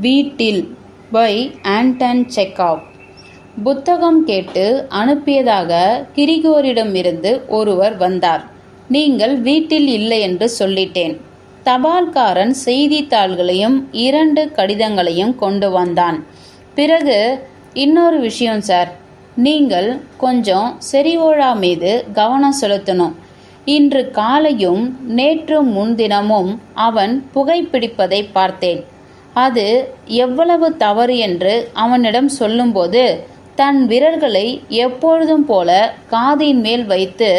வீட்டில் by Anton Chekhov. புத்தகம் கேட்டு அனுப்பியதாக கிரிகோரிடமிருந்து ஒருவர் வந்தார். நீங்கள் வீட்டில் இல்லை என்று சொல்லிட்டேன். தபால்காரன் செய்தித்தாள்களையும் 2 கடிதங்களையும் கொண்டு வந்தான். பிறகு, இன்னொரு விஷயம் சார், நீங்கள் கொஞ்சம் செரிவோழா மீது கவனம் செலுத்தணும். இன்று காலையும் நேற்று முன்தினமும் அவன் புகைப்பிடிப்பதை பார்த்தேன். அது எவ்வளவு தவறு என்று அவனிடம் சொல்லும்போது தன் விரல்களை எப்பொழுதும் போல காதின் மேல் வைத்து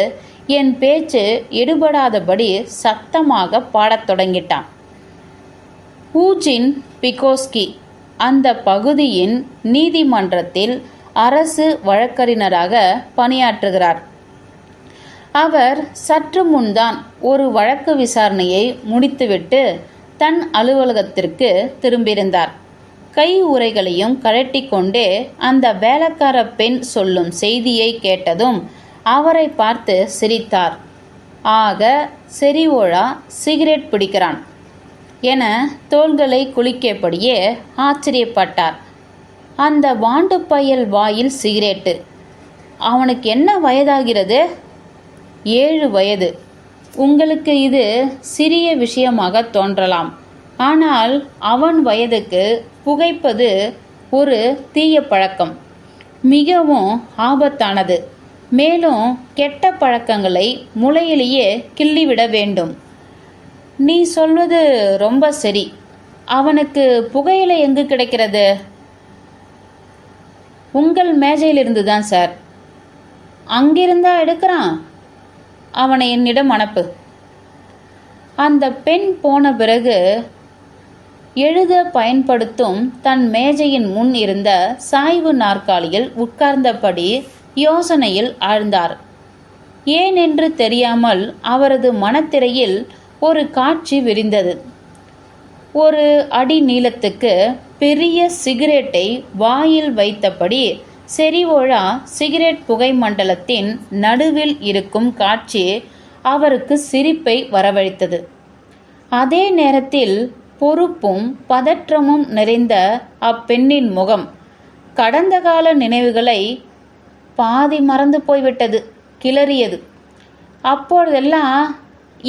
என் பேச்சு எடுபடாதபடி சத்தமாக பாடத் தொடங்கிட்டான். ஊஜின் பிகோஸ்கி அந்த பகுதியின் நீதிமன்றத்தில் அரசு வழக்கறிஞராக பணியாற்றுகிறார். அவர் சற்று முன்தான் ஒரு வழக்கு விசாரணையை முடித்துவிட்டு தன் அலுவலகத்திற்கு திரும்பியிருந்தார். கை உறைகளையும் கழட்டி கொண்டே அந்த வேலைக்கார பெண் சொல்லும் செய்தியை கேட்டதும் அவரை பார்த்து சிரித்தார். ஆக, செரிவோழா சிகரெட் பிடிக்கிறான் என தோள்களை குலுக்கியபடியே ஆச்சரியப்பட்டார். அந்த வாண்டு பயல் வாயில் சிகரெட்டு. அவனுக்கு என்ன வயதாகிறது? 7 வயது. உங்களுக்கு இது சிறிய விஷயமாக தோன்றலாம். ஆனால் அவன் வயதுக்கு புகைப்பது ஒரு தீய பழக்கம், மிகவும் ஆபத்தானது. மேலும் கெட்ட பழக்கங்களை முளையிலேயே கிள்ளிவிட வேண்டும். நீ சொல்வது ரொம்ப சரி. அவனுக்கு புகையிலை எங்கு கிடைக்கிறது? உங்கள் மேஜையிலிருந்து தான் சார். அங்கிருந்தா எடுக்கிறான்? அவனை என்னிடம் அனுப்பு. அந்த பெண் போன பிறகு எழுத பயன்படுத்தும் தன் மேஜையின் முன் இருந்த சாய்வு நாற்காலியில் உட்கார்ந்தபடி யோசனையில் ஆழ்ந்தார். ஏன் என்று தெரியாமல் அவரது மனத்திரையில் ஒரு காட்சி விரிந்தது. ஒரு அடி நீளத்துக்கு பெரிய சிகரெட்டை வாயில் வைத்தபடி செரிவோழா சிகரெட் புகை மண்டலத்தின் நடுவில் இருக்கும் காட்சி அவருக்கு சிரிப்பை வரவழைத்தது. அதே நேரத்தில் பொறுப்பும் பதற்றமும் நிறைந்த அப்பெண்ணின் முகம் கடந்த கால நினைவுகளை பாதி மறந்து போய்விட்டது, கிளறியது. அப்பொழுதெல்லாம்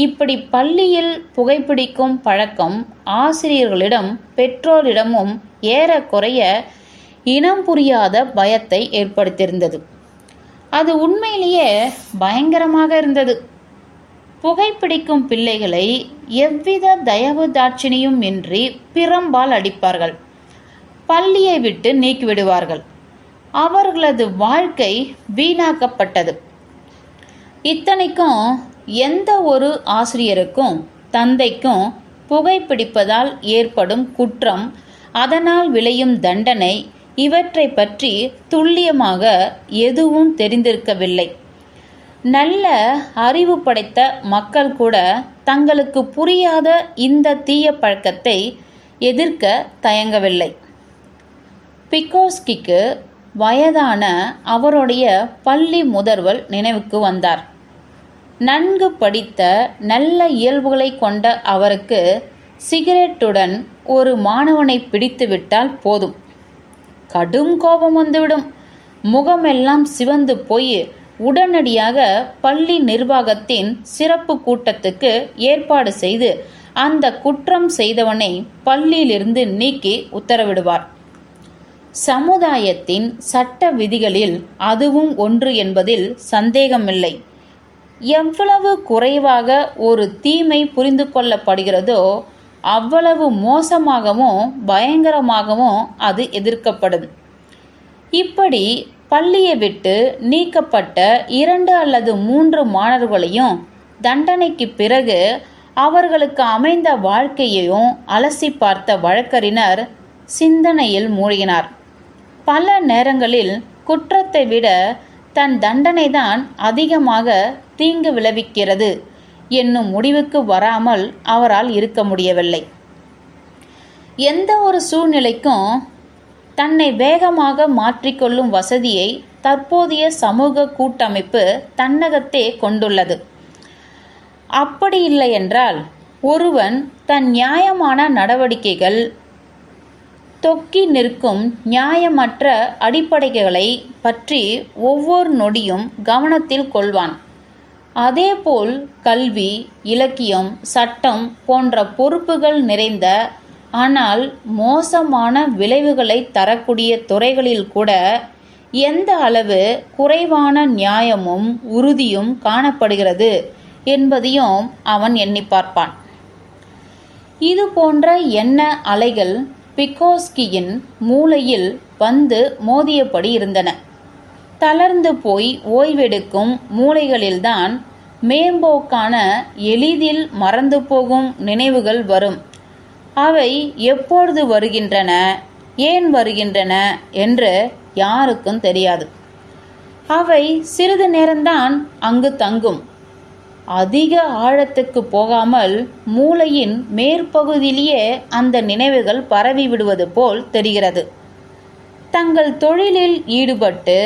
இப்படி பள்ளியில் புகைப்பிடிக்கும் பழக்கம் ஆசிரியர்களிடம் பெற்றோரிடமும் ஏறக்குறைய இனம் புரியாத பயத்தை ஏற்படுத்தியிருந்தது. அது உண்மையிலேயே பயங்கரமாக இருந்தது. புகைப்பிடிக்கும் பிள்ளைகளை எவ்வித தயவு தாட்சிணியும் இன்றி பிரம்பால் அடிப்பார்கள், பள்ளியை விட்டு நீக்கிவிடுவார்கள். அவர்களது வாழ்க்கை வீணாக்கப்பட்டது. இத்தனைக்கும் எந்த ஒரு ஆசிரியருக்கும் தந்தைக்கும் புகைப்பிடிப்பதால் ஏற்படும் குற்றம், அதனால் விளையும் தண்டனை, இவற்றை பற்றி துல்லியமாக எதுவும் தெரிந்திருக்கவில்லை. நல்ல அறிவு படைத்த மக்கள் கூட தங்களுக்கு புரியாத இந்த தீய பழக்கத்தை எதிர்க்க தயங்கவில்லை. பிகோஸ்கிக்கு வயதான அவருடைய பள்ளி முதல்வர் நினைவுக்கு வந்தார். நன்கு படித்த நல்ல இயல்புகளை கொண்ட அவருக்கு சிகரெட்டுடன் ஒரு மாணவனை பிடித்துவிட்டால் போதும், கடும் கோபம் வந்துவிடும். முகமெல்லாம் சிவந்து போய் உடனடியாக பள்ளி நிர்வாகத்தின் சிறப்பு கூட்டத்துக்கு ஏற்பாடு செய்து அந்த குற்றம் செய்தவனை பள்ளியிலிருந்து நீக்கி உத்தரவிடுவார். சமுதாயத்தின் சட்ட விதிகளில் அதுவும் ஒன்று என்பதில் சந்தேகமில்லை. எவ்வளவு குறைவாக ஒரு தீமை புரிந்து கொள்ளப்படுகிறதோ அவ்வளவு மோசமாகவும் பயங்கரமாகவும் அது எதிர்க்கப்படும். இப்படி பள்ளியை விட்டு நீக்கப்பட்ட 2 அல்லது 3 மாணவர்களையும் தண்டனைக்கு பிறகு அவர்களுக்கு அமைந்த வாழ்க்கையையும் அலசி பார்த்த வழக்கறிஞர் சிந்தனையில் மூழ்கினார். பல நேரங்களில் குற்றத்தை விட தன் தண்டனைதான் அதிகமாக தீங்கு விளைவிக்கிறது என்னும் முடிவுக்கு வராமல் அவரால் இருக்க முடியவில்லை. எந்த ஒரு சூழ்நிலைக்கும் தன்னை வேகமாக மாற்றிக்கொள்ளும் வசதியை தற்போதைய சமூக கூட்டமைப்பு தன்னகத்தே கொண்டுள்ளது. அப்படி இல்லை என்றால் ஒருவன் தன் நியாயமான நடவடிக்கைகள் தொக்கி நிற்கும் நியாயமற்ற அடிப்படைகளை பற்றி ஒவ்வொரு நொடியும் கவனத்தில் கொள்வான். அதேபோல் கல்வி, இலக்கியம், சட்டம் போன்ற பொறுப்புகள் நிறைந்த ஆனால் மோசமான விளைவுகளை தரக்கூடிய துறைகளில் கூட எந்த அளவு குறைவான நியாயமும் உறுதியும் காணப்படுகிறது என்பதையும் அவன் எண்ணி பார்ப்பான். இது போன்ற எண்ண அலைகள் பிகோஸ்கியின் மூளையில் வந்து மோதியபடி இருந்தன. தளர்ந்து போய் ஓய்வெடுக்கும் மூளைகளில்தான் மேம்போக்கான எளிதில் மறந்து போகும் நினைவுகள் வரும். அவை எப்பொழுது வருகின்றன, ஏன் வருகின்றன என்று யாருக்கும் தெரியாது. அவை சிறிது நேரம்தான் அங்கு தங்கும். அதிக ஆழத்துக்கு போகாமல் மூளையின் மேற்பகுதியிலேயே அந்த நினைவுகள் பரவி விடுவது போல் தெரிகிறது. தங்கள் தொழிலில் ஈடுபட்டு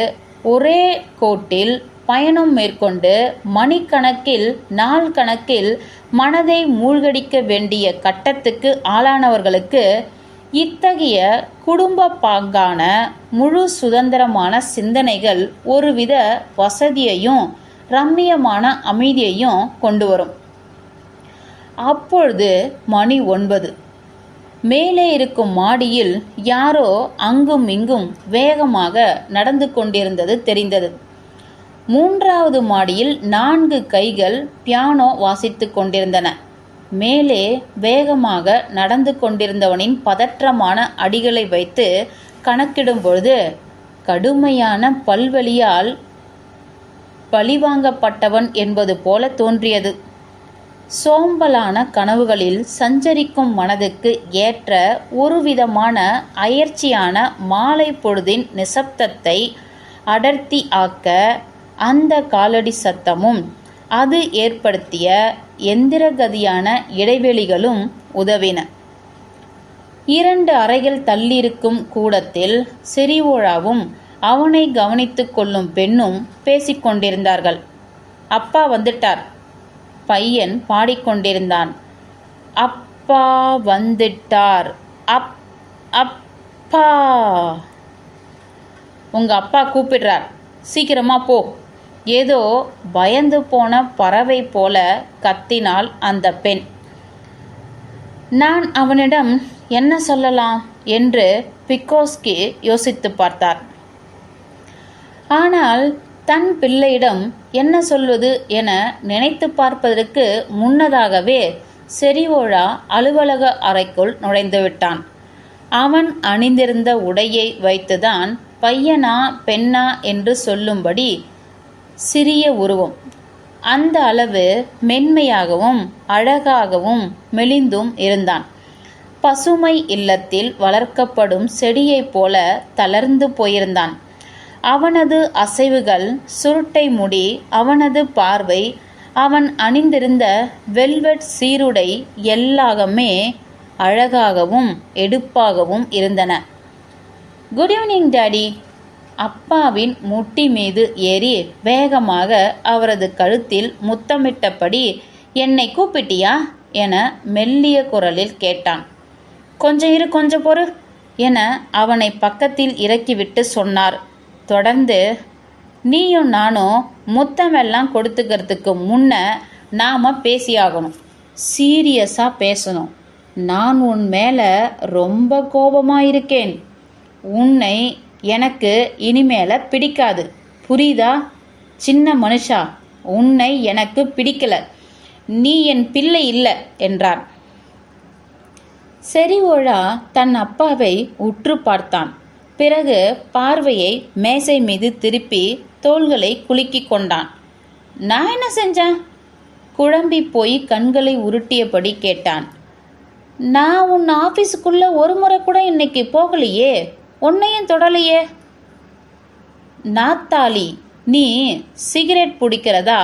ஒரே கோட்டில் பயணம் மேற்கொண்டு மணிக்கணக்கில், நாள் கணக்கில் மனதை மூழ்கடிக்க வேண்டிய கட்டத்துக்கு ஆளானவர்களுக்கு இத்தகைய குடும்ப பாங்கான முழு சுதந்திரமான சிந்தனைகள் ஒருவித வசதியையும் ரம்மியமான அமைதியையும் கொண்டு வரும். அப்பொழுது மணி 9. மேலே இருக்கும் மாடியில் யாரோ அங்கும் இங்கும் வேகமாக நடந்து கொண்டிருந்தது தெரிந்தது. 3வது மாடியில் 4 கைகள் பியானோ வாசித்து கொண்டிருந்தன. மேலே வேகமாக நடந்து கொண்டிருந்தவனின் பதற்றமான அடிகளை வைத்து கணக்கிடும் பொழுது கடுமையான பல்வலியால் பழிவாங்கப்பட்டவன் என்பது போல தோன்றியது. சோம்பலான கனவுகளில் சஞ்சரிக்கும் மனதுக்கு ஏற்ற ஒருவிதமான அயற்சியான மாலை பொழுதின் நிசப்தத்தை அடர்த்தி ஆக்க அந்த காலடி சத்தமும் அது ஏற்படுத்திய எந்திரகதியான இடைவெளிகளும் உதவின. 2 அறைகள் தள்ளியிருக்கும் கூடத்தில் செரிவோழாவும் அவனை கவனித்து கொள்ளும் பெண்ணும் பேசிக்கொண்டிருந்தார்கள். அப்பா வந்துட்டார். பையன் பாடிக்கொண்டிருந்தான். அப்பா வந்துட்டார். அப்பா, உங்க அப்பா கூப்பிடுறார், சீக்கிரமா போ. ஏதோ பயந்து போன பறவை போல கத்தினாள் அந்த பெண். நான் அவனிடம் என்ன சொல்லலாம் என்று பிகோஸ்கி யோசித்து பார்த்தார். ஆனால் தன் பிள்ளையிடம் என்ன சொல்வது என நினைத்து பார்ப்பதற்கு முன்னதாகவே செரிவோழா அலுவலக அறைக்குள் நுழைந்து விட்டான். அவன் அணிந்திருந்த உடையை வைத்துதான் பையனா பெண்ணா என்று சொல்லும்படி சிறிய உருவம். அந்த அளவு மென்மையாகவும் அழகாகவும் மெலிந்தும் இருந்தான். பசுமை இல்லத்தில் வளர்க்கப்படும் செடியைப் போல தளர்ந்து போயிருந்தான். அவனது அசைவுகள், சுருட்டை முடி, அவனது பார்வை, அவன் அணிந்திருந்த வெல்வெட் சீருடை எல்லாமே அழகாகவும் எடுப்பாகவும் இருந்தன. Good evening daddy. அப்பாவின் முட்டி மீது ஏறி வேகமாக அவரது கழுத்தில் முத்தமிட்டபடி, என்னை கூப்பிட்டியா என மெல்லிய குரலில் கேட்டான். கொஞ்சம் இரு, கொஞ்சம் பொறு என அவனை பக்கத்தில் இறக்கிவிட்டு சொன்னார். தொடர்ந்து, நீயும் நானும் முத்தமெல்லாம் கொடுத்துக்கிறதுக்கு முன்ன நாம் பேசியாகணும். சீரியஸாக பேசணும். நான் உன் மேலே ரொம்ப கோபமாக இருக்கேன். உன்னை எனக்கு இனிமேல பிடிக்காது, புரியுதா? சின்ன மனுஷா, உன்னை எனக்கு பிடிக்கல. நீ என் பிள்ளை இல்லை என்றான். செரிவோழா தன் அப்பாவை உற்று பார்த்தான். பிறகு பார்வையை மேசை மீது திருப்பி தோள்களை குலுக்கிக் கொண்டான். நான் என்ன செஞ்சேன்? குழம்பி போய் கண்களை உருட்டியபடி கேட்டான். நான் உன் ஆஃபீஸுக்குள்ள ஒரு முறை கூட இன்னைக்கு போகலையே, உன்னையும் தொடலையே. நாத்தாளி, நீ சிகரெட் பிடிக்கிறதா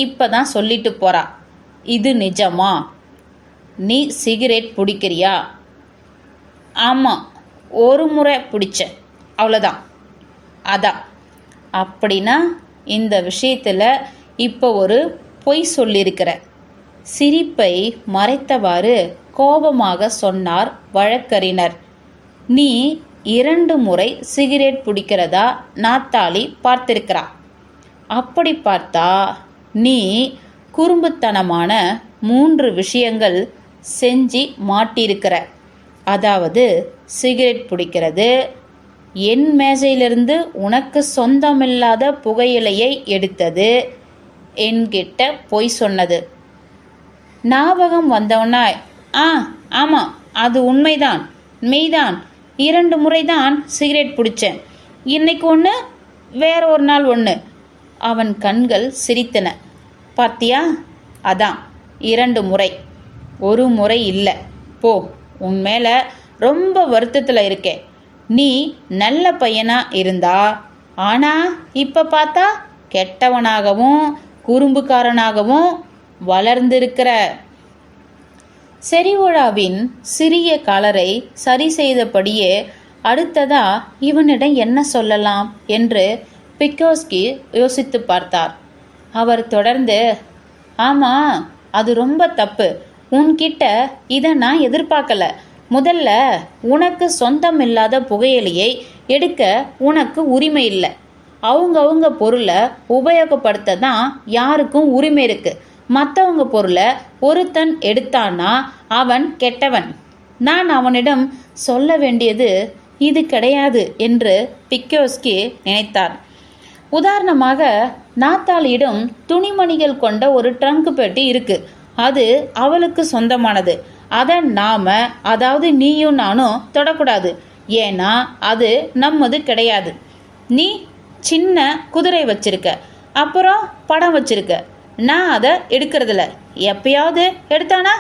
இப்பதான் சொல்லிட்டு போறா. இது நிஜமா? நீ சிகரெட் பிடிக்கிறியா? ஆமாம், ஒரு முறை பிடிச்சேன், அவ்வளோதான். அதான். அப்படின்னா இந்த விஷயத்தில் இப்போ ஒரு பொய் சொல்லியிருக்கிற. சிரிப்பை மறைத்தவாறு கோபமாக சொன்னார் வழக்கறிஞர். நீ 2 முறை சிகரெட் பிடிக்கிறதா நாத்தாளி பார்த்திருக்கிறா. அப்படி பார்த்தா நீ குறும்புத்தனமான 3 விஷயங்கள் செஞ்சு மாட்டியிருக்கிற. அதாவது சிகரெட் பிடிக்கிறது, என் மேஜையிலிருந்து உனக்கு சொந்தமில்லாத புகையிலையை எடுத்தது, என்கிட்ட பொய் சொன்னது. ஞாபகம் வந்தவனாய், ஆமாம், அது உண்மைதான், மெய்தான், 2 முறைதான் சிகரெட் பிடிச்சேன். இன்னைக்கு ஒன்று, வேற ஒரு நாள் ஒன்று. அவன் கண்கள் சிரித்தன. பாத்தியா, அதான் 2 முறை, 1 முறை இல்லை. போ, உன் மேலே ரொம்ப வருத்தத்தில் இருக்கேன். நீ நல்ல பையனா இருந்தா, ஆனா இப்ப பார்த்தா கெட்டவனாகவும் குறும்புக்காரனாகவும் வளர்ந்திருக்கிற. செரிவோழாவின் சிறிய காலரை சரி செய்தபடியே அடுத்ததா இவனிடம் என்ன சொல்லலாம் என்று பிக்கோஸ்கி யோசித்து பார்த்தார். அவர் தொடர்ந்து, ஆமா, அது ரொம்ப தப்பு. உன்கிட்ட இதை நான் எதிர்பார்க்கல. முதல்ல உனக்கு சொந்தம் இல்லாத புகையிலையை எடுக்க உனக்கு உரிமை இல்லை. அவங்கவுங்க பொருளை உபயோகப்படுத்த தான் யாருக்கும் உரிமை இருக்கு. மற்றவங்க பொருளை ஒருத்தன் எடுத்தான்னா அவன் கெட்டவன். நான் அவனிடம் சொல்ல வேண்டியது இது கிடையாது என்று பிக்கோஸ்கி நினைத்தார். உதாரணமாக, நாத்தாளியிடம் துணிமணிகள் கொண்ட ஒரு ட்ரங்க் பெட்டி இருக்கு. அது அவளுக்கு சொந்தமானது. அதை நாம, அதாவது நீயும் நானும் தொடக்கூடாது. ஏன்னா அது நம்மது கிடையாது. நீ சின்ன குதிரை வச்சிருக்க, அப்புறம் படம் வச்சிருக்க. நான் அதை எடுக்கிறதில்ல. எப்பயாவது எடுத்தானா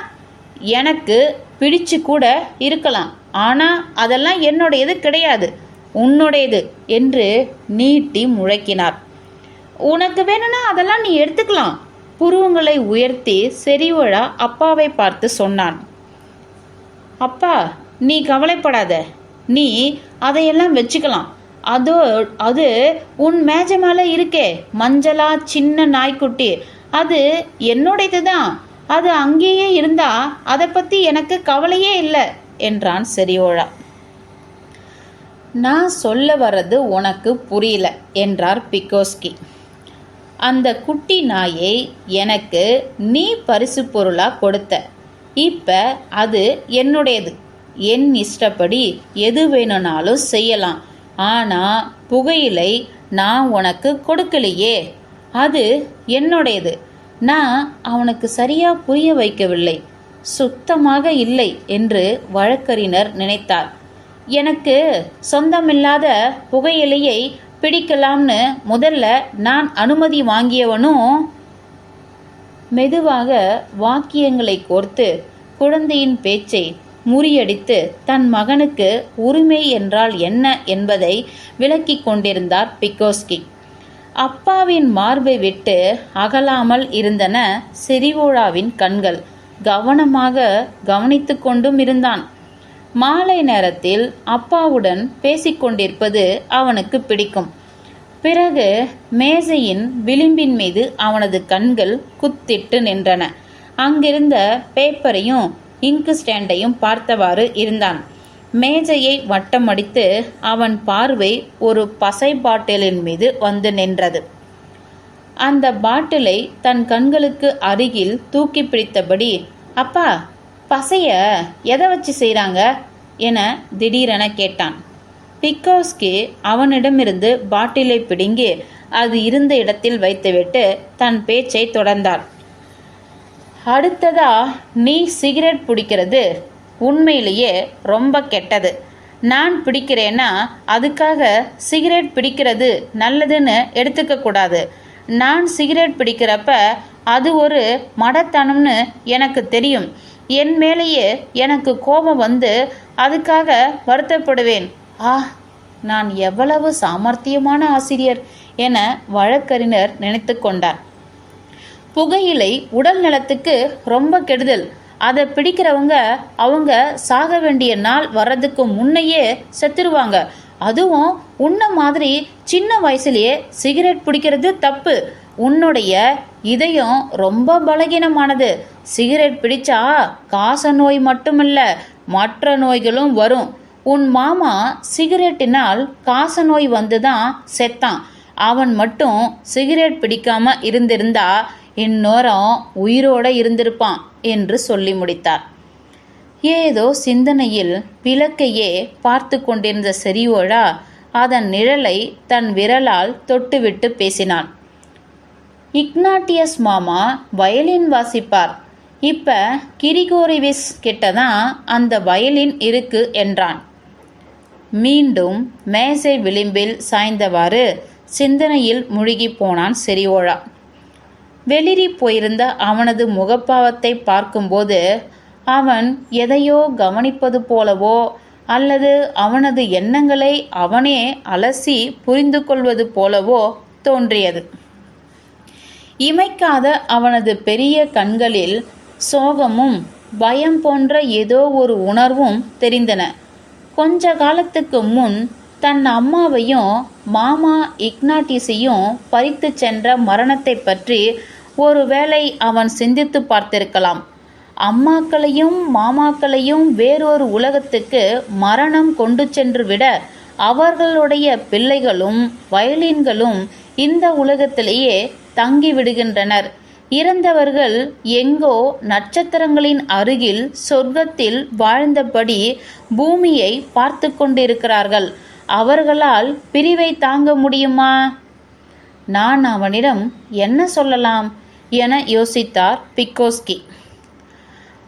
எனக்கு பிடிச்சு கூட இருக்கலாம். ஆனால் அதெல்லாம் என்னுடையது கிடையாது, உன்னுடையது என்று நீட்டி முழக்கினார். உனக்கு வேணும்னா அதெல்லாம் நீ எடுத்துக்கலாம். புருவங்களை உயர்த்தி செரிவோழா அப்பாவை பார்த்து சொன்னான். அப்பா, நீ கவலைப்படாத, நீ அதையெல்லாம் வச்சுக்கலாம். அது உன் மேஜை மேலே இருக்கே, மஞ்சளா சின்ன நாய்க்குட்டி, அது என்னுடையது தான். அது அங்கேயே இருந்தா அதை பற்றி எனக்கு கவலையே இல்லை என்றான் செரிவோழா. நான் சொல்ல வர்றது உனக்கு புரியல என்றார் பிக்கோஸ்கி. அந்த குட்டி நாயை எனக்கு நீ பரிசு பொருளாக கொடுத்த. இப்போ அது என்னுடையது. என் இஷ்டப்படி எது வேணும்னாலும் செய்யலாம். ஆனால் புகையிலை நான் உனக்கு கொடுக்கலையே, அது என்னுடையது. நான் அவனுக்கு சரியாக புரிய வைக்கவில்லை, சுத்தமாக இல்லை என்று வழக்கறிஞர் நினைத்தார். எனக்கு சொந்தமில்லாத புகையிலையை பிடிக்கலாம்னு முதல்ல நான் அனுமதி வாங்கியவனும். மெதுவாக வாக்கியங்களை கோர்த்து குழந்தையின் பேச்சை முறியடித்து தன் மகனுக்கு உரிமை என்றால் என்ன என்பதை விளக்கி கொண்டிருந்தார் பிக்கோஸ்கி. அப்பாவின் மார்பை விட்டு அகலாமல் இருந்தன செரிவோழாவின் கண்கள். கவனமாக கவனித்து கொண்டும் இருந்தான். மாலை நேரத்தில் அப்பாவுடன் பேசிக்கொண்டிருப்பது அவனுக்கு பிடிக்கும். பிறகு மேசையின் விளிம்பின் மீது அவனது கண்கள் குத்திட்டு நின்றன. அங்கிருந்த பேப்பரையும் இங்கு ஸ்டாண்டையும் பார்த்தவாறு இருந்தான். மேஜையை வட்டமடித்து அவன் பார்வை ஒரு பசை பாட்டிலின் மீது வந்து நின்றது. அந்த பாட்டிலை தன் கண்களுக்கு அருகில் தூக்கி பிடித்தபடி, அப்பா, பசைய எதை வச்சு செய்கிறாங்க என திடீரென கேட்டான். பிக்கோஸ்கி அவனிடமிருந்து பாட்டிலை பிடுங்கி அது இருந்த இடத்தில் வைத்துவிட்டு தன் பேச்சை தொடர்ந்தார். அடுத்ததா, நீ சிகரெட் பிடிக்கிறது உண்மையிலேயே ரொம்ப கெட்டது. நான் பிடிக்கிறேன்னா அதுக்காக சிகரெட் பிடிக்கிறது நல்லதுன்னு எடுத்துக்க கூடாது. நான் சிகரெட் பிடிக்கிறப்ப அது ஒரு மடத்தனம்னு எனக்கு தெரியும். என் மேலேயே எனக்கு கோபம் வந்து அதுக்காக வருத்தப்படுவேன். நான் எவ்வளவு சாமர்த்தியமான ஆசிரியர் என வழக்கறிஞர் நினைத்து கொண்டார். புகையிலை உடல் நலத்துக்கு ரொம்ப கெடுதல். அதை பிடிக்கிறவங்க அவங்க சாக வேண்டிய நாள் வர்றதுக்கு முன்னையே செத்துருவாங்க. அதுவும் உன்ன மாதிரி சின்ன வயசுலேயே சிகரெட் பிடிக்கிறது தப்பு. உன்னுடைய இதயம் ரொம்ப பலகீனமானது. சிகரெட் பிடிச்சா காச நோய் மட்டுமில்ல, மற்ற நோய்களும் வரும். உன் மாமா சிகரெட்டினால் காசநோய் வந்துதான் செத்தான். அவன் மட்டும் சிகரெட் பிடிக்காம இருந்திருந்தா இந்நேரம் உயிரோட இருந்திருப்பான் என்று சொல்லி முடித்தார். ஏதோ சிந்தனையில் விளக்கையே பார்த்து கொண்டிருந்த செரியோழா அதன் நிழலை தன் விரலால் தொட்டுவிட்டு பேசினான். இக்னாட்டியஸ் மாமா வயலின் வாசிப்பார். இப்ப கிரிகோரிவிஸ் கிட்டதான் அந்த வயலின் இருக்கு என்றான். மீண்டும் மேசை விளிம்பில் சாய்ந்தவாறு சிந்தனையில் முழுகி போனான் செரியோழா. வெளிரி போயிருந்த அவனது முகப்பாவத்தை பார்க்கும்போது அவன் எதையோ கவனிப்பது போலவோ அல்லது அவனது எண்ணங்களை அவனே அலசி புரிந்து கொள்வது போலவோ தோன்றியது. இமைக்காத அவனது பெரிய கண்களில் சோகமும் பயம் போன்ற ஏதோ ஒரு உணர்வும் தெரிந்தன. கொஞ்ச காலத்துக்கு முன் தன் அம்மாவையும் மாமா இக்னாட்டிஸையும் பறித்து சென்ற மரணத்தை பற்றி ஒருவேளை அவன் சிந்தித்து பார்த்திருக்கலாம். அம்மாக்களையும் மாமாக்களையும் வேறொரு உலகத்துக்கு மரணம் கொண்டு சென்று விட அவர்களுடைய பிள்ளைகளும் வயலின்களும் இந்த உலகத்திலேயே தங்கிவிடுகின்றனர். இறந்தவர்கள் எங்கோ நட்சத்திரங்களின் அருகில் சொர்க்கத்தில் வாழ்ந்தபடி பூமியை பார்த்து கொண்டிருக்கிறார்கள். அவர்களால் பிரிவை தாங்க முடியுமா? நான் அவனிடம் என்ன சொல்லலாம் என யோசித்தார் பிக்கோஸ்கி.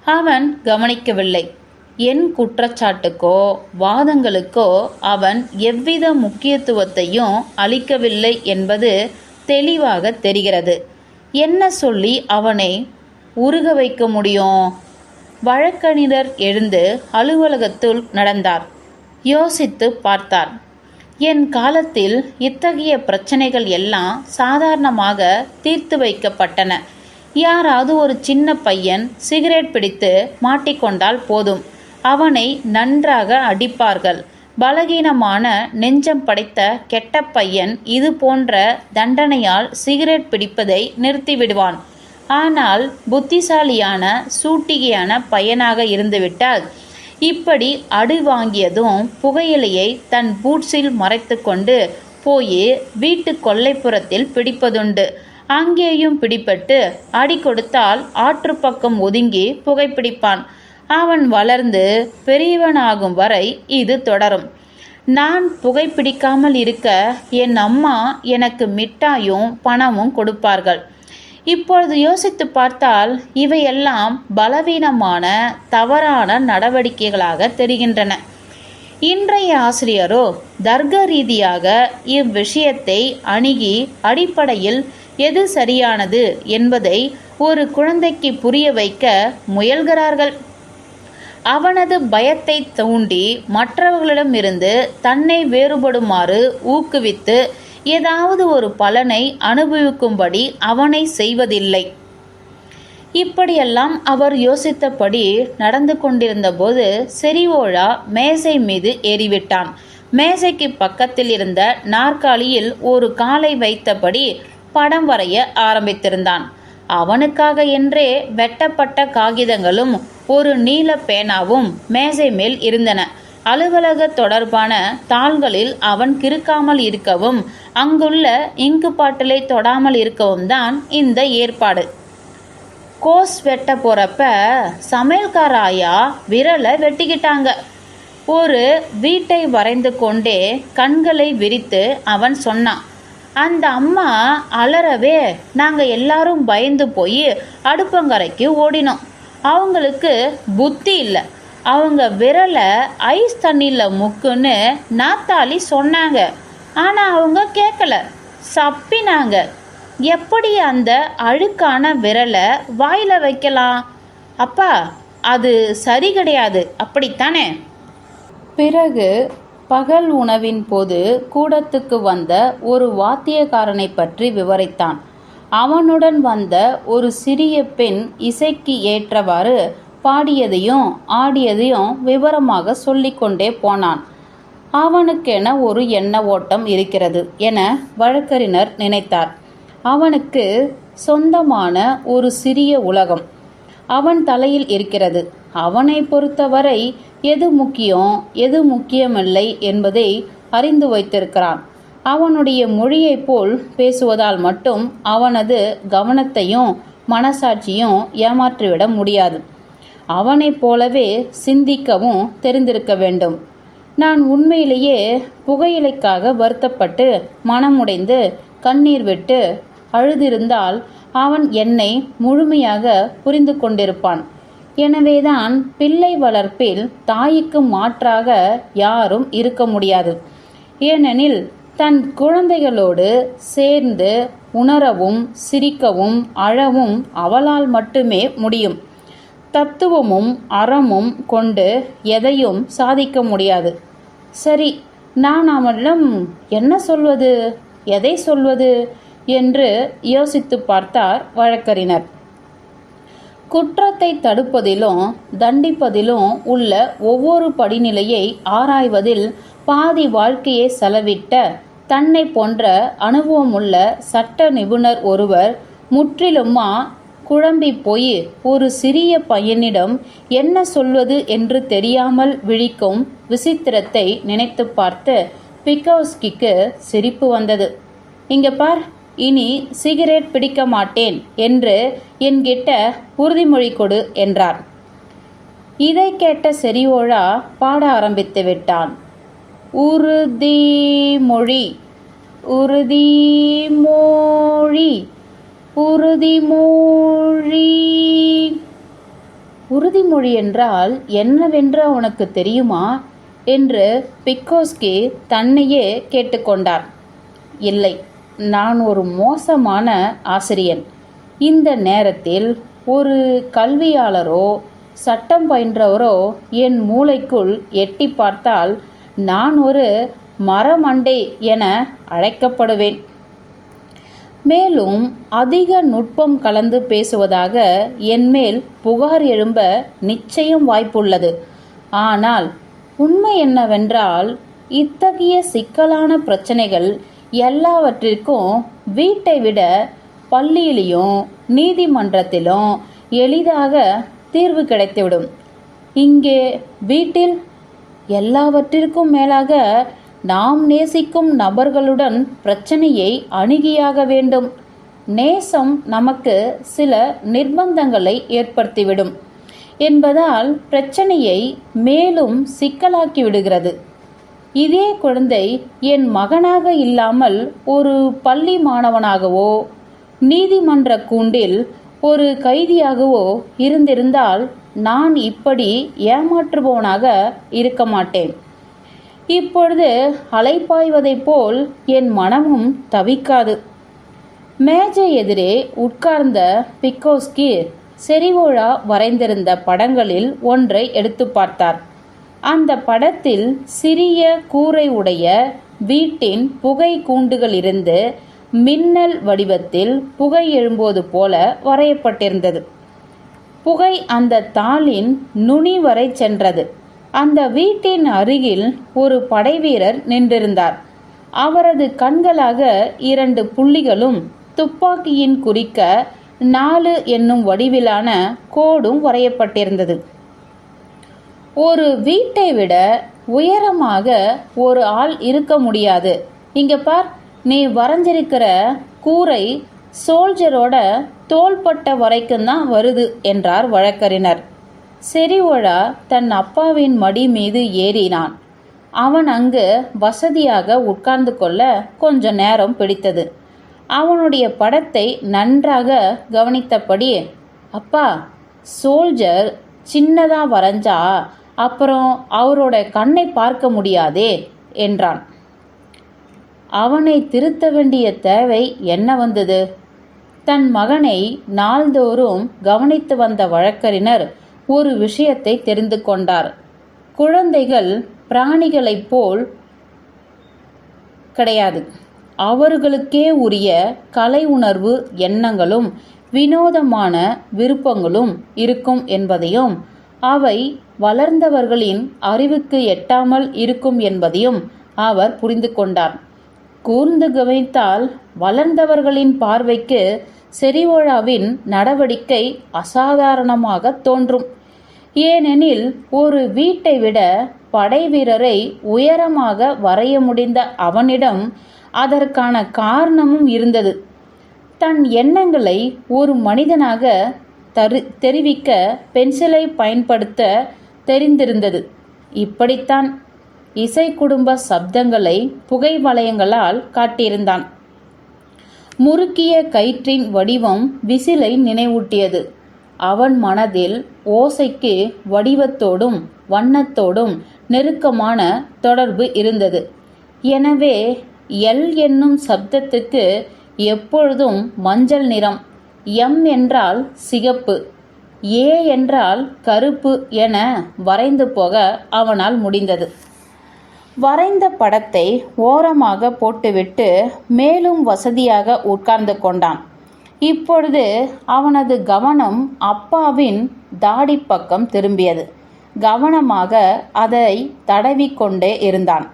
அவன் கவனிக்கவில்லை. என் குற்றச்சாட்டுக்கோ வாதங்களுக்கோ அவன் எவ்வித முக்கியத்துவத்தையும் அளிக்கவில்லை என்பது தெளிவாக தெரிகிறது. என்ன சொல்லி அவனை உருக வைக்க முடியும்? வழக்கறிஞர் எழுந்து அலுவலகத்துள் நடந்தார். யோசித்து பார்த்தார். என் காலத்தில் இத்தகைய பிரச்சனைகள் எல்லாம் சாதாரணமாக தீர்த்து வைக்கப்பட்டன. யாராவது ஒரு சின்ன பையன் சிகரெட் பிடித்து மாட்டிக்கொண்டால் போதும், அவனை நன்றாக அடிப்பார்கள். பலகீனமான நெஞ்சம் படைத்த கெட்ட பையன் இது போன்ற தண்டனையால் சிகரெட் பிடிப்பதை நிறுத்திவிடுவான். ஆனால் புத்திசாலியான சூட்டிகையான பையனாக இருந்துவிட்டால் இப்படி அடி வாங்கியதும் புகையிலையை தன் பூட்ஸில் மறைத்து கொண்டு போய் வீட்டு கொல்லைப்புறத்தில் பிடிப்பதுண்டு. அங்கேயும் பிடிபட்டு அடி கொடுத்தால் ஆற்று பக்கம் ஒதுங்கி புகைப்பிடிப்பான். அவன் வளர்ந்து பெரியவனாகும் வரை இது தொடரும். நான் புகைப்பிடிக்காமல் இருக்க என் அம்மா எனக்கு மிட்டாயும் பணமும் கொடுப்பார்கள். இப்பொழுது யோசித்து பார்த்தால் இவையெல்லாம் பலவீனமான தவறான நடவடிக்கைகளாக தெரிகின்றன. இன்றைய ஆசிரியரோ தர்க்க ரீதியாக இவ்விஷயத்தை அணுகி அடிப்படையில் எது சரியானது என்பதை ஒரு குழந்தைக்கு புரிய வைக்க முயல்கிறார்கள். அவனது பயத்தை தூண்டி மற்றவர்களிடமிருந்து தன்னை வேறுபடுமாறு ஊக்குவித்து ஏதாவது ஒரு பலனை அனுபவிக்கும்படி அவனை செய்வதில்லை. இப்படியெல்லாம் அவர் யோசித்தபடி நடந்து கொண்டிருந்த போது செரியோழா மேசை மீது ஏறிவிட்டான். மேசைக்கு பக்கத்தில் இருந்த நாற்காலியில் ஒரு காலை வைத்தபடி படம் வரைய ஆரம்பித்திருந்தான். அவனுக்காக என்றே வெட்டப்பட்ட காகிதங்களும் ஒரு நீல பேனாவும் மேசை மேல் இருந்தன. அலுவலக தொடர்பான தாள்களில் அவன் கிறுக்காமல் இருக்கவும் அங்குள்ள இங்கு பாட்டிலை தொடாமல் இருக்கவும் தான் இந்த ஏற்பாடு. கோஸ் வெட்ட போறப்ப சமையல்கார ஆயா விரலை வெட்டிக்கிட்டாங்க. ஒரு வீட்டை வரைந்து கொண்டே கண்களை விரித்து அவன் சொன்னான். அந்த அம்மா அலறவே நாங்கள் எல்லாரும் பயந்து போய் அடுப்பங்கரைக்கு ஓடினோம். அவங்களுக்கு புத்தி இல்லை. அவங்க விரலை ஐஸ் தண்ணியில் முக்குன்னு நாத்தாளி சொன்னாங்க. ஆனால் அவங்க கேட்கல, சப்பினாங்க. எப்படி அந்த அழுக்கான விரலை வாயில் வைக்கலாம்? அப்பா, அது சரி கிடையாது, அப்படித்தானே? பிறகு பகல் உணவின் போது கூடத்துக்கு வந்த ஒரு வாத்தியக்காரனை பற்றி விவரித்தான். அவனுடன் வந்த ஒரு சிறிய பெண் இசைக்கு ஏற்றவாறு பாடியதையும் ஆடியதையும் விவரமாக சொல்லிக்கொண்டே போனான். அவனுக்கென ஒரு எண்ண ஓட்டம் இருக்கிறது என வழக்கறிஞர் நினைத்தார். அவனுக்கு சொந்தமான ஒரு சிறிய உலகம் அவன் தலையில் இருக்கிறது. அவனை பொறுத்தவரை எது முக்கியம் எது முக்கியமில்லை என்பதை அறிந்து வைத்திருக்கிறான். அவனுடைய மொழியைப் போல் பேசுவதால் மட்டும் அவனது கவனத்தையும் மனசாட்சியும் ஏமாற்றிவிட முடியாது. அவனைப் போலவே சிந்திக்கவும் தெரிந்திருக்க வேண்டும். நான் உண்மையிலேயே புகையிலைக்காக வருத்தப்பட்டு மனமுடைந்து கண்ணீர் விட்டு அழுதிருந்தால் அவன் என்னை முழுமையாக புரிந்து கொண்டிருப்பான். எனவேதான் பிள்ளை வளர்ப்பில் தாய்க்கு மாற்றாக யாரும் இருக்க முடியாது. ஏனெனில் தன் குழந்தைகளோடு சேர்ந்து உணரவும் சிரிக்கவும் அழவும் அவளால் மட்டுமே முடியும். தத்துவமும் அறமும் கொண்டு எதையும் சாதிக்க முடியாது. சரி, நான் அவனிடம் என்ன சொல்வது, எதை சொல்வது என்று யோசித்து பார்த்தார் வழக்கறிஞர். குற்றத்தை தடுப்பதிலும் தண்டிப்பதிலும் உள்ள ஒவ்வொரு படிநிலையை ஆராய்வதில் பாதி வாழ்க்கையை செலவிட்ட தன்னை போன்ற அனுபவமுள்ள சட்ட நிபுணர் ஒருவர் முற்றிலுமா குழம்பி போய் ஒரு சிறிய பையனிடம் என்ன சொல்வது என்று தெரியாமல் விழிக்கும் விசித்திரத்தை நினைத்து பார்த்து பிக்கோஸ்கிக்கு சிரிப்பு வந்தது. இங்க பார், இனி சிகரெட் பிடிக்க மாட்டேன் என்று என்கிட்ட உறுதிமொழி கொடு என்றார். இதை கேட்ட செரியோழா பாட ஆரம்பித்து விட்டான். உறுதிமொழி, உறுதிமொழி, உறுதிமொழி. உறுதிமொழி என்றால் என்னவென்று அவனுக்கு தெரியுமா என்று பிக்கோஸ்கி தன்னையே கேட்டுக்கொண்டார். இல்லை, நான் ஒரு மோசமான ஆசிரியன். இந்த நேரத்தில் ஒரு கல்வியாளரோ சட்டம் பயின்றவரோ என் மூளைக்குள் எட்டி பார்த்தால் நான் ஒரு மரமண்டை என அழைக்கப்படுவேன். மேலும் அதிக நுட்பம் கலந்து பேசுவதாக என்மேல் புகார் எழும்ப நிச்சயம் வாய்ப்புள்ளது. ஆனால் உண்மை என்னவென்றால் இத்தகைய சிக்கலான பிரச்சனைகள் எல்லாவற்றிற்கும் வீட்டை விட பள்ளியிலும் நீதிமன்றத்திலும் எளிதாக தீர்வு கிடைத்துவிடும். இங்கே வீட்டில் எல்லாவற்றிற்கும் மேலாக நாம் நேசிக்கும் நபர்களுடன் பிரச்சனையை அணுகியாக வேண்டும். நேசம் நமக்கு சில நிர்பந்தங்களை ஏற்படுத்திவிடும் என்பதால் பிரச்சனையை மேலும் சிக்கலாக்கி விடுகிறது. இதே குழந்தை என் மகனாக இல்லாமல் ஒரு பள்ளி மாணவனாகவோ நீதிமன்ற கூண்டில் ஒரு கைதியாகவோ இருந்திருந்தால் நான் இப்படி ஏமாற்றுபவனாக இருக்க மாட்டேன். இப்பொழுது அலைப்பாய்வதைப் போல் என் மனமும் தவிக்காது. மேஜை எதிரே உட்கார்ந்த பிக்கோஸ்கி செரிவோழா வரைந்திருந்த படங்களில் ஒன்றை எடுத்து பார்த்தார். அந்த படத்தில் சிறிய கூரை உடைய வீட்டின் புகை கூண்டுகளிலிருந்து மின்னல் வடிவத்தில் புகை எழும்போது போல வரையப்பட்டிருந்தது. புகை அந்த தாளின் நுனி வரை சென்றது. அந்த வீட்டின் அருகில் ஒரு படைவீரர் நின்றிருந்தார். அவரது கண்களாக 2 புள்ளிகளும் துப்பாக்கியின் குறிக்க 4 என்னும் வடிவிலான கோடும் வரையப்பட்டிருந்தது. ஒரு வீட்டை விட உயரமாக ஒரு ஆள் இருக்க முடியாது. இங்க பார், நீ வரைஞ்சிருக்கிற கூரை சோல்ஜரோட தோள்பட்ட வரைக்கும் தான் வருது என்றார் வழக்கறிஞர். செரிவோழா தன் அப்பாவின் மடி மீது ஏறினான். அவன் அங்கு வசதியாக உட்கார்ந்து கொள்ள கொஞ்ச நேரம் பிடித்தது. அவனுடைய படத்தை நன்றாக கவனித்தபடி, அப்பா, சோல்ஜர் சின்னதா வரைஞ்சா அப்புறம் அவரோட கண்ணை பார்க்க முடியாதே என்றான். அவனை திருத்த வேண்டிய தேவை என்ன வந்தது? தன் மகனை நாள்தோறும் கவனித்து வந்த வழக்கறிஞர் ஒரு விஷயத்தை தெரிந்து கொண்டார். குழந்தைகள் பிராணிகளைப் போல் கிடையாது. அவர்களுக்கே உரிய கலை உணர்வு, எண்ணங்களும் வினோதமான விருப்பங்களும் இருக்கும் என்பதையும், அவை வளர்ந்தவர்களின் அறிவுக்கு எட்டாமல் இருக்கும் என்பதையும் அவர் புரிந்து கொண்டார். கூர்ந்து கவனித்தால் வளர்ந்தவர்களின் பார்வைக்கு செரிவோழாவின் நடவடிக்கை அசாதாரணமாக தோன்றும். ஏனெனில் ஒரு வீட்டை விட படை வீரரை உயரமாக வரைய முடிந்த அவனிடம் அதற்கான காரணமும் இருந்தது. தன் எண்ணங்களை ஒரு மனிதனாக தெரிவிக்க பென்சிலை பயன்படுத்த தெரிந்திருந்தது. இப்படித்தான் இசை குடும்ப சப்தங்களை புகை வளையங்களால் காட்டியிருந்தான். முறுக்கிய கயிற்றின் வடிவம் விசிலை நினைவூட்டியது. அவன் மனதில் ஓசைக்கு வடிவத்தோடும் வண்ணத்தோடும் நெருக்கமான தொடர்பு இருந்தது. எனவே எல் என்னும் சப்தத்துக்கு எப்பொழுதும் மஞ்சள் நிறம், எம் என்றால் சிகப்பு, ஏ என்றால் கருப்பு என வரைந்து போக அவனால் முடிந்தது. வரைந்த படத்தை ஓரமாக போட்டுவிட்டு மேலும் வசதியாக உட்கார்ந்து கொண்டான். இப்பொழுது அவனது கவனம் அப்பாவின் தாடி பக்கம் திரும்பியது. கவனமாக அதை தடவிக்கொண்டே இருந்தான்.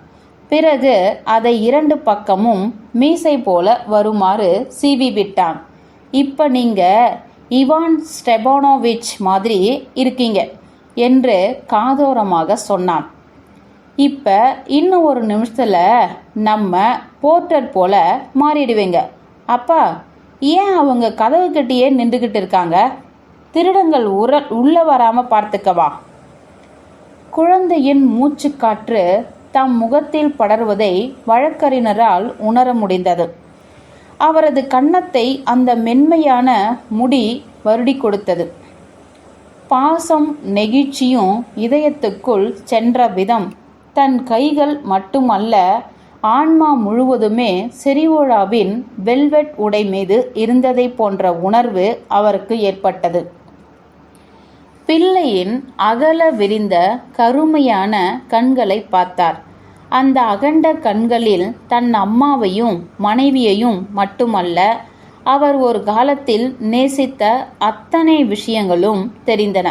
பிறகு அதை 2 பக்கமும் மீசை போல வருமாறு சீவி விட்டான். இப்ப நீங்க இவான் ஸ்டெபானோவிச் மாதிரி இருக்கீங்க என்று காதோரமாக சொன்னான். இப்ப இன்னும் ஒரு நிமிஷத்துல நம்ம போர்ட்டர் போல மாறிடுவீங்க. அப்பா, ஏன் அவங்க கதவு கட்டியே நின்றுகிட்டு இருக்காங்க? திருடங்கள் உள்ள வராம பார்த்துக்கவா? குழந்தையின் மூச்சுக்காற்று தம் முகத்தில் படர்வதை வழக்கறிஞரால் உணர முடிந்தது. அவரது கன்னத்தை அந்த மென்மையான முடி வருடி கொடுத்தது. பாசம் நெகிழ்ச்சியும் இதயத்துக்குள் சென்ற விதம் தன் கைகள் மட்டுமல்ல, ஆன்மா முழுவதுமே செரிவோலாவின் வெல்வெட் உடை மீது இருந்ததை போன்ற உணர்வு அவருக்கு ஏற்பட்டது. பிள்ளையின் அகல விரிந்த கருமையான கண்களை பார்த்தார். அந்த அகண்ட கண்களில் தன் அம்மாவையும் மனைவியையும் மட்டுமல்ல, அவர் ஒரு காலத்தில் நேசித்த அத்தனை விஷயங்களும் தெரிந்தன.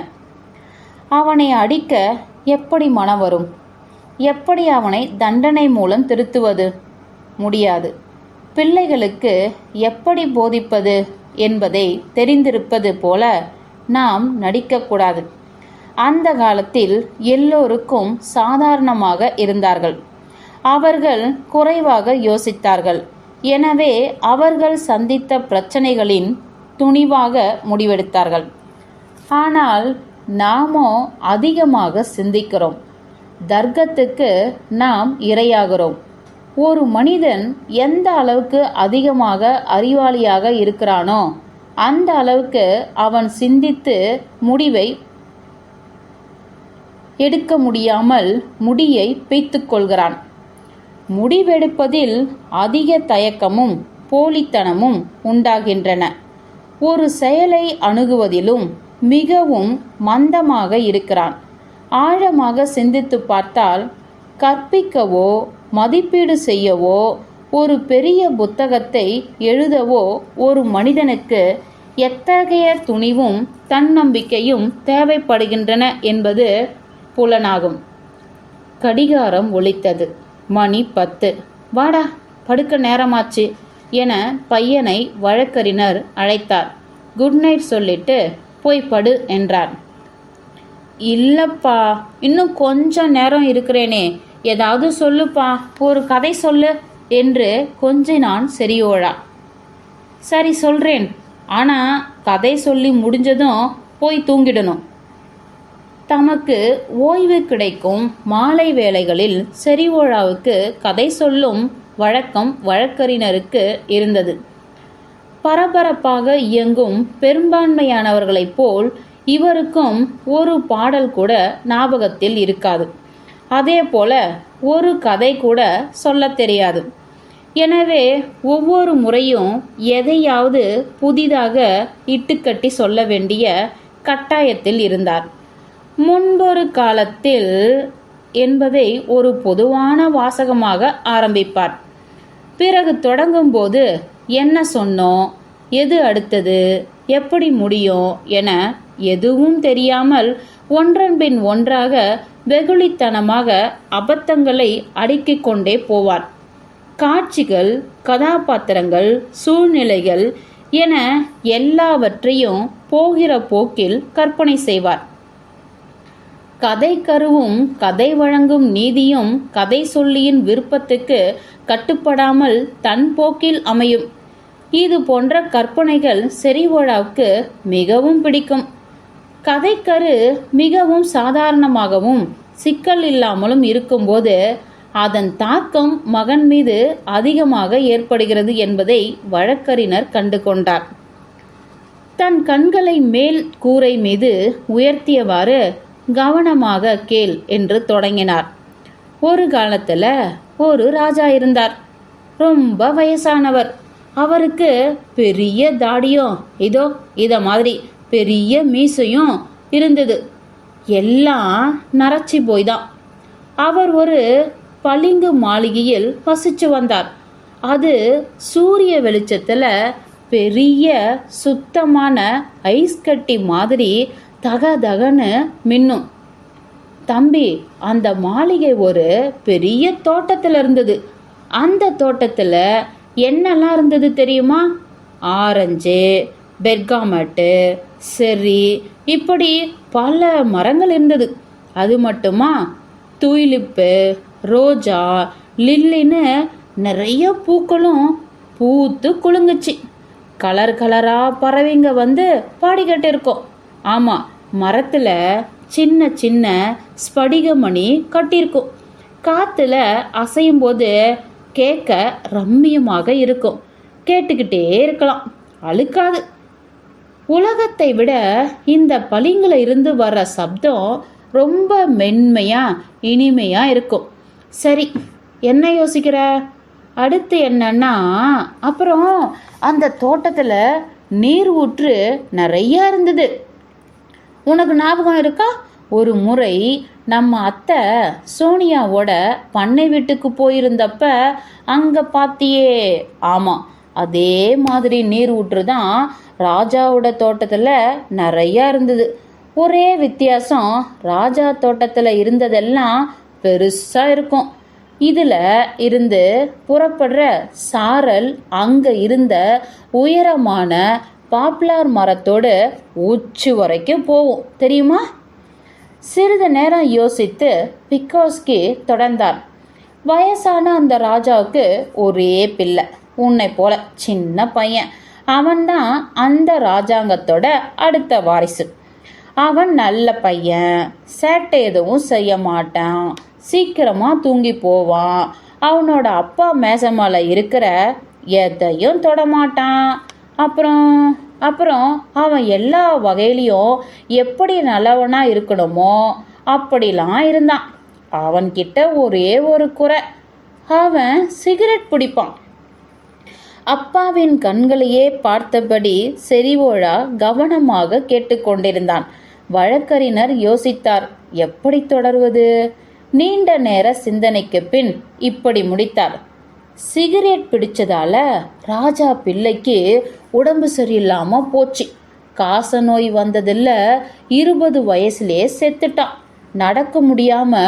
அவனை அடிக்க எப்படி மனம் வரும்? எப்படி அவனை தண்டனை மூலம் திருத்துவது? முடியாது. பிள்ளைகளுக்கு எப்படி போதிப்பது என்பதை தெரிந்திருப்பது போல நாம் நடிக்கக்கூடாது. அந்த காலத்தில் எல்லோருக்கும் சாதாரணமாக இருந்தார்கள். அவர்கள் குறைவாக யோசித்தார்கள். எனவே அவர்கள் சந்தித்த பிரச்சனைகளின் துணிவாக முடிவெடுத்தார்கள். ஆனால் நாமோ அதிகமாக சிந்திக்கிறோம். தர்க்கத்துக்கு நாம் இரையாகிறோம். ஒரு மனிதன் எந்த அளவுக்கு அதிகமாக அறிவாளியாக இருக்கிறானோ அந்த அளவுக்கு அவன் சிந்தித்து முடிவை எடுக்க முடியாமல் முடியை பிய்த்துக் கொள்கிறான். முடிவெடுப்பதில் அதிக தயக்கமும் போலித்தனமும் உண்டாகின்றன. ஒரு செயலை அணுகுவதிலும் மிகவும் மந்தமாக இருக்கிறான். ஆழமாக சிந்தித்து பார்த்தால் கற்பிக்கவோ மதிப்பீடு செய்யவோ ஒரு பெரிய புத்தகத்தை எழுதவோ ஒரு மனிதனுக்கு எத்தகைய துணிவும் தன்னம்பிக்கையும் தேவைப்படுகின்றன என்பது புலனாகும். கடிகாரம் ஒலித்தது. மணி 10. வாடா, படுக்க நேரமாச்சு என பையனை வழக்கறிஞர் அழைத்தார். குட் நைட் சொல்லிட்டு போய் படு என்றார். இல்லப்பா, இன்னும் கொஞ்சம் நேரம் இருக்கிறேனே, ஏதாவது சொல்லுப்பா, ஒரு கதை சொல்லு என்று கொஞ்சினான் செரியோழா. சரி சொல்றேன், ஆனா கதை சொல்லி முடிஞ்சதும் போய் தூங்கிடணும். தமக்கு ஓய்வு கிடைக்கும் மாலை வேளைகளில் செரியோழாவுக்கு கதை சொல்லும் வழக்கம் வழக்கறிஞருக்கு இருந்தது. பரபரப்பாக இயங்கும் பெரும்பான்மையானவர்களைப் போல் இவருக்கும் ஒரு பாடல் கூட ஞாபகத்தில் இருக்காது. அதே போல ஒரு கதை கூட சொல்லத் தெரியாது. எனவே ஒவ்வொரு முறையும் எதையாவது புதிதாக இட்டுக்கட்டி சொல்ல வேண்டிய கட்டாயத்தில் இருந்தார். முன்பொரு காலத்தில் என்பதை ஒரு பொதுவான வாசகமாக ஆரம்பிப்பார். பிறகு தொடங்கும்போது என்ன சொன்னோம், எது அடுத்தது, எப்படி முடியும் என எதுவும் தெரியாமல் ஒன்றன் பின் ஒன்றாக வெகுளித்தனமாக அபத்தங்களை அடுக்கிக் கொண்டே போவார். காட்சிகள், கதாபாத்திரங்கள், சூழ்நிலைகள் என எல்லாவற்றையும் போகிற போக்கில் கற்பனை செய்வார். கதை கருவும் கதை வழங்கும் நீதியும் கதை சொல்லியின் விருப்பத்துக்கு கட்டுப்படாமல் தன் போக்கில் அமையும். இது போன்ற கற்பனைகள் செறிவோழாவுக்கு மிகவும் பிடிக்கும். கதைக்கரு மிகவும் சாதாரணமாகவும் சிக்கல் இல்லாமலும் இருக்கும்போது அதன் தாக்கம் மகன் மீது அதிகமாக ஏற்படுகிறது என்பதை வழக்கறிஞர் கண்டு கொண்டார். தன் கண்களை மேல் கூரை மீது உயர்த்தியவாறு கவனமாக கேள் என்று தொடங்கினார். ஒரு காலத்துல ஒரு ராஜா இருந்தார். ரொம்ப வயசானவர். அவருக்கு பெரிய தாடியும் இத மாதிரி பெரிய மீசையும் இருந்தது. எல்லாம் நரைச்சி போய்தான். அவர் ஒரு பளிங்கு மாளிகையில் வசிச்சு வந்தார். அது சூரிய வெளிச்சத்துல பெரிய சுத்தமான ஐஸ் கட்டி மாதிரி தகதகன்னு மின்னும். தம்பி, அந்த மாளிகை ஒரு பெரிய தோட்டத்துல இருந்தது. அந்த தோட்டத்துல என்னெல்லாம் இருந்தது தெரியுமா? ஆரஞ்சு, பெர்காமட்டு, செர்ரி, இப்படி பல மரங்கள் இருந்தது. அது மட்டுமா, துயிலிப்பு, ரோஜா, லில்லின்னு நிறைய பூக்களும் பூத்து குலுங்குச்சு. கலர் கலரா பறவைங்க வந்து பாடிக்கிட்டு இருக்கோம். ஆமா, மரத்துல சின்ன சின்ன ஸ்படிகமணி கட்டியிருக்கும். காத்துல அசையும் போது கேட்க ரம்மியமாக இருக்கும். கேட்டுக்கிட்டே இருக்கலாம், அழுக்காது. உலகத்தை விட இந்த பளிங்குல இருந்து வர்ற சப்தம் ரொம்ப மென்மையா இனிமையா இருக்கும். சரி, என்ன யோசிக்கிற? அடுத்து என்னன்னா, அப்புறம் அந்த தோட்டத்துல நீர் ஊற்று நிறைய இருந்தது. உனக்கு ஞாபகம் இருக்கா? ஒரு முறை நம்ம அத்தை சோனியாவோட பண்ணை வீட்டுக்கு போயிருந்தப்ப அங்க பாத்தியே? ஆமா, அதே மாதிரி நீர் ஊற்று தான் ராஜாவோட தோட்டத்துல நிறைய இருந்தது. ஒரே வித்தியாசம், ராஜா தோட்டத்துல இருந்ததெல்லாம் பெருசா இருக்கும். இதுல இருந்து புறப்படுற சாரல் அங்க இருந்த உயரமான பாப்புலர் மரத்தோடு உச்சி வரைக்கும் போகும், தெரியுமா? சிறிது நேரம் யோசித்து பிக்கோஸ்கி தொடர்ந்தார். வயசான அந்த ராஜாவுக்கு ஒரே பிள்ளை, உன்னை போல சின்ன பையன். அவன்தான் அந்த ராஜாங்கத்தோட அடுத்த வாரிசு. அவன் நல்ல பையன், சேட்டை எதுவும் செய்ய மாட்டான், சீக்கிரமா தூங்கி போவான். அவனோட அப்பா மேசை மேல இருக்கிற எதையும் தொடமாட்டான். அப்புறம் அவன் எல்லா வகையிலையும் எப்படி நல்லவனா இருக்கணுமோ அப்படிலாம் இருந்தான். அவன்கிட்ட ஒரே ஒரு குறை, அவன் சிகரெட் பிடிப்பான். அப்பாவின் கண்களையே பார்த்தபடி செறிவோழா கவனமாக கேட்டுக்கொண்டிருந்தான். வழக்கறிஞர் யோசித்தார், எப்படி தொடர்வது? நீண்ட நேர சிந்தனைக்கு பின் இப்படி முடித்தார். சிகரெட் பிடிச்சதால ராஜா பிள்ளைக்கு உடம்பு சரியில்லாம போச்சு. காச நோய் வந்ததில்ல, 20 வயசுலயே செத்துட்டான். நடக்க முடியாம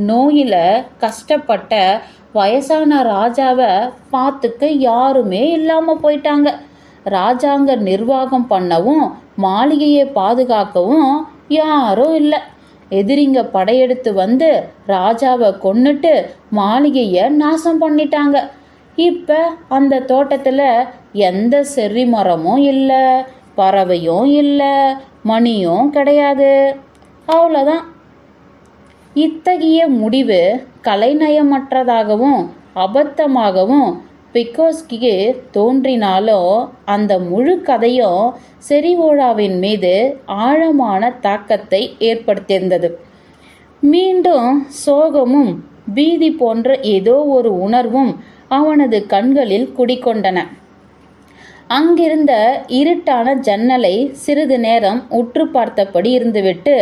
நோயில கஷ்டப்பட்ட வயசான ராஜாவை பார்த்துக்க யாருமே இல்லாம போயிட்டாங்க. ராஜாங்க நிர்வாகம் பண்ணவும் மாளிகையை பாதுகாக்கவும் யாரும் இல்லை. எதிரிங்க படையெடுத்து வந்து ராஜாவை கொன்னுட்டு மாளிகையை நாசம் பண்ணிட்டாங்க. இப்ப அந்த தோட்டத்துல எந்த செர்ரி மரமும் இல்லை, பறவையும் இல்லை, மணியும் கிடையாது. அவ்வளோதான். இத்தகைய முடிவு கலைநயமற்றதாகவும் அபத்தமாகவும் பிக்கோஸ்கிக்கு தோன்றினாலும் அந்த முழு கதையும் செறிவோழாவின் மீது ஆழமான தாக்கத்தை ஏற்படுத்தியிருந்தது. மீண்டும் சோகமும் பீதி போன்ற ஏதோ ஒரு உணர்வும் அவனது கண்களில் குடிக்கொண்டன. அங்கிருந்த இருட்டான ஜன்னலை சிறிது நேரம் உற்று பார்த்தபடி இருந்துவிட்டு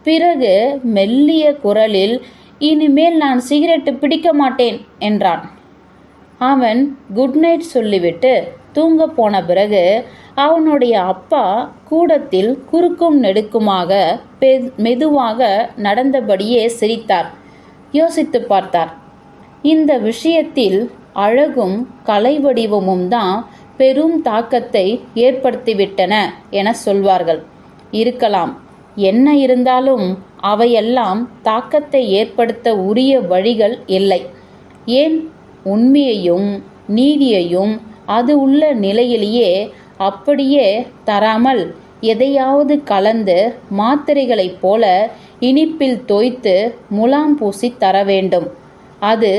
பிறகு மெல்லிய குரலில், இனிமேல் நான் சிகரெட்டு பிடிக்க மாட்டேன் என்றான். அவன் குட் நைட் சொல்லிவிட்டு தூங்க போன பிறகு அவனுடைய அப்பா கூடத்தில் குறுக்கும் நெடுக்குமாக மெதுவாக நடந்தபடியே சிரித்தார். யோசித்து பார்த்தார். இந்த விஷயத்தில் அழகும் கலை வடிவமும் தான் பெரும் தாக்கத்தை ஏற்படுத்திவிட்டன என சொல்வார்கள். இருக்கலாம். என்ன இருந்தாலும் அவையெல்லாம் தாக்கத்தை ஏற்படுத்த உரிய வழிகள் இல்லை. ஏன், உண்மையையும் நீதியையும் அது உள்ள நிலையிலேயே அப்படியே தராமல் எதையாவது கலந்து மாத்திரைகளைப் போல இனிப்பில் தோய்த்து முலாம் பூசி தர வேண்டும். அது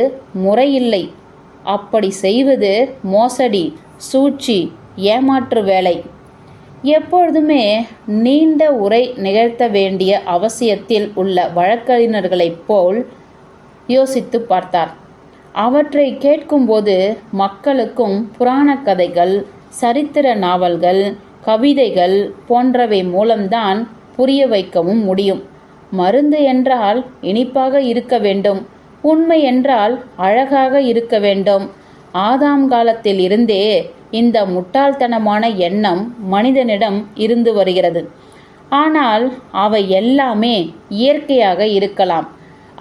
முறையில்லை. அப்படி செய்வது மோசடி, சூழ்ச்சி, ஏமாற்று வேலை. எப்பொழுதுமே நீண்ட உரை நிகழ்த்த வேண்டிய அவசியத்தில் உள்ள வழக்கறிஞர்களைப் போல் யோசித்து பார்த்தார். அவற்றை கேட்கும்போது மக்களுக்கும் புராணக் கதைகள், சரித்திர நாவல்கள், கவிதைகள் போன்றவை மூலம்தான் புரிய வைக்கவும் முடியும். மருந்து என்றால் இனிப்பாக இருக்க வேண்டும், உண்மை என்றால் அழகாக இருக்க வேண்டும். ஆதாம் காலத்தில் இருந்தே இந்த முட்டாள்தனமான எண்ணம் மனிதனிடம் இருந்து வருகிறது. ஆனால் அவை எல்லாமே இயற்கையாக இருக்கலாம்.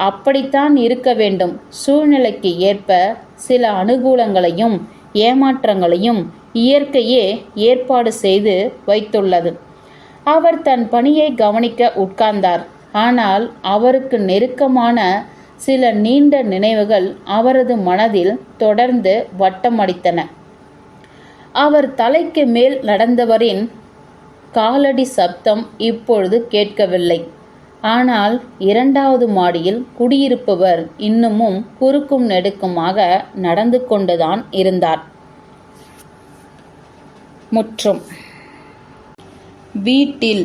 அப்படித்தான் இருக்க வேண்டும். சூழ்நிலைக்கு ஏற்ப சில அனுகூலங்களையும் ஏமாற்றங்களையும் இயற்கையே ஏற்பாடு செய்து வைத்துள்ளது. அவர் தன் பணியை கவனிக்க உட்கார்ந்தார். ஆனால் அவருக்கு நெருக்கமான சில நீண்ட நினைவுகள் அவரது மனதில் தொடர்ந்து வட்டமடித்தன. அவர் தலைக்கு மேல் நடந்தவரின் காலடி சப்தம் இப்பொழுது கேட்கவில்லை. ஆனால் 2வது மாடியில் குடியிருப்பவர் இன்னமும் குறுக்கும் நெடுக்குமாக நடந்து கொண்டுதான் இருந்தார். முற்றும். வீட்டில்